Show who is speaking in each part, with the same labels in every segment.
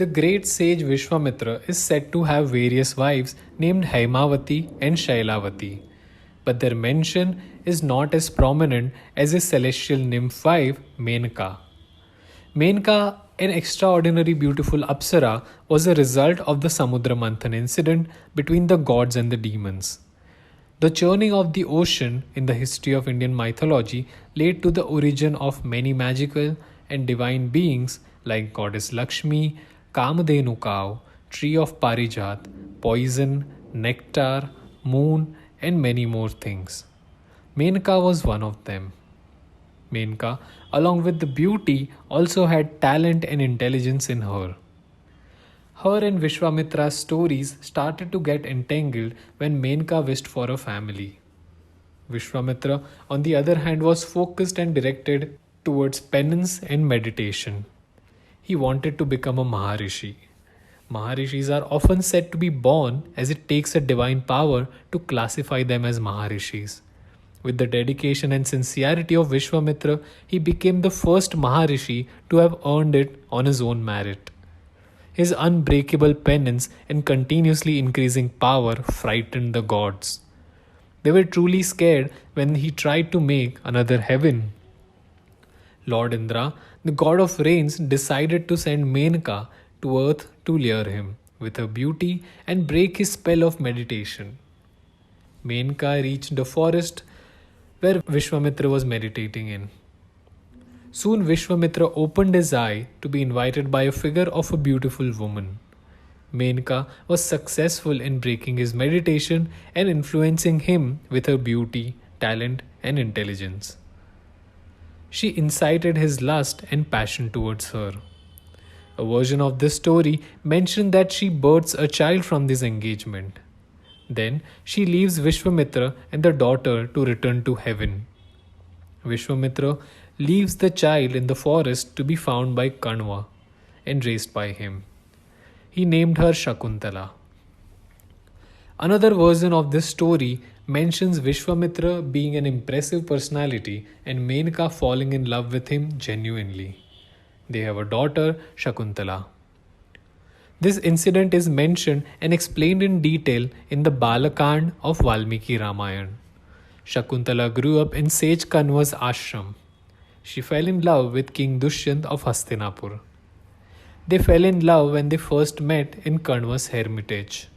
Speaker 1: The great sage Vishwamitra is said to have various wives named Haimavati and Shailavati, but their mention is not as prominent as his celestial nymph wife Menka. Menka, an extraordinary beautiful Apsara, was a result of the Samudra Manthan incident between the gods and the demons. The churning of the ocean in the history of Indian mythology led to the origin of many magical and divine beings like goddess Lakshmi, Kamadhenu cow, tree of Parijat, poison, nectar, moon, and many more things. Menka was one of them. Menka, along with the beauty, also had talent and intelligence in her. Her and Vishwamitra's stories started to get entangled when Menka wished for a family. Vishwamitra, on the other hand, was focused and directed towards penance and meditation. He wanted to become a Maharishi. Maharishis are often said to be born, as it takes a divine power to classify them as Maharishis. With the dedication and sincerity of Vishwamitra, he became the first Maharishi to have earned it on his own merit. His unbreakable penance and continuously increasing power frightened the gods. They were truly scared when he tried to make another heaven. Lord Indra, the god of rains, decided to send Menka to earth to lure him with her beauty and break his spell of meditation. Menka reached the forest where Vishwamitra was meditating in. Soon Vishwamitra opened his eye to be invited by a figure of a beautiful woman. Menka was successful in breaking his meditation and influencing him with her beauty, talent, and intelligence. She incited his lust and passion towards her. A version of this story mentioned that she births a child from this engagement. Then she leaves Vishwamitra and the daughter to return to heaven. Vishwamitra leaves the child in the forest to be found by Kanva and raised by him. He named her Shakuntala. Another version of this story mentions Vishwamitra being an impressive personality and Menka falling in love with him genuinely. They have a daughter, Shakuntala. This incident is mentioned and explained in detail in the Balakand of Valmiki Ramayana. Shakuntala grew up in sage Kanva's ashram. She fell in love with King Dushyant of Hastinapur. They fell in love when they first met in Kanva's hermitage.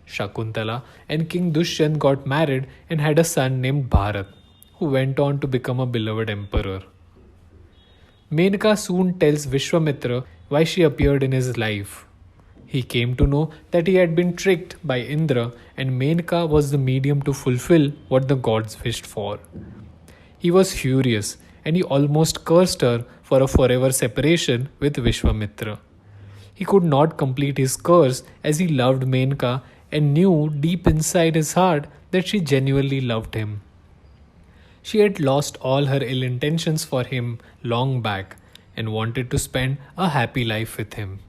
Speaker 1: Shakuntala and King Dushyant got married and had a son named Bharat, who went on to become a beloved emperor. Menka soon tells Vishwamitra why she appeared in his life. He came to know that he had been tricked by Indra and Menka was the medium to fulfill what the gods wished for. He was furious and he almost cursed her for a forever separation with Vishwamitra. He could not complete his curse as he loved Menka and knew deep inside his heart that she genuinely loved him. She had lost all her ill intentions for him long back and wanted to spend a happy life with him.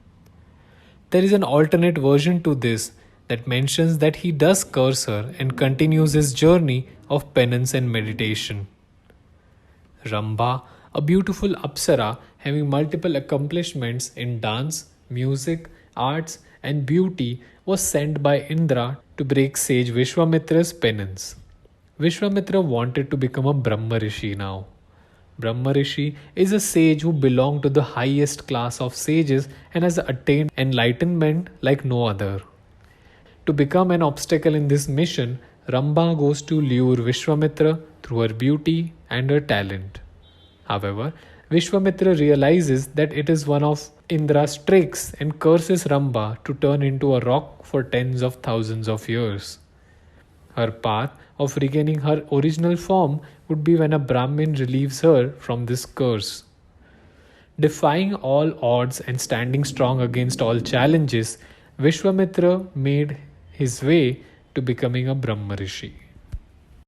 Speaker 1: There is an alternate version to this that mentions that he does curse her and continues his journey of penance and meditation. Rambha, a beautiful Apsara having multiple accomplishments in dance, music, arts, and beauty, was sent by Indra to break sage Vishwamitra's penance. Vishwamitra wanted to become a Brahma Rishi now. Brahma Rishi is a sage who belonged to the highest class of sages and has attained enlightenment like no other. To become an obstacle in this mission, Rambha goes to lure Vishwamitra through her beauty and her talent. However, Vishwamitra realizes that it is one of Indra's tricks and curses Rambha to turn into a rock for tens of thousands of years. Her path of regaining her original form would be when a Brahmin relieves her from this curse. Defying all odds and standing strong against all challenges, Vishwamitra made his way to becoming a Brahma Rishi.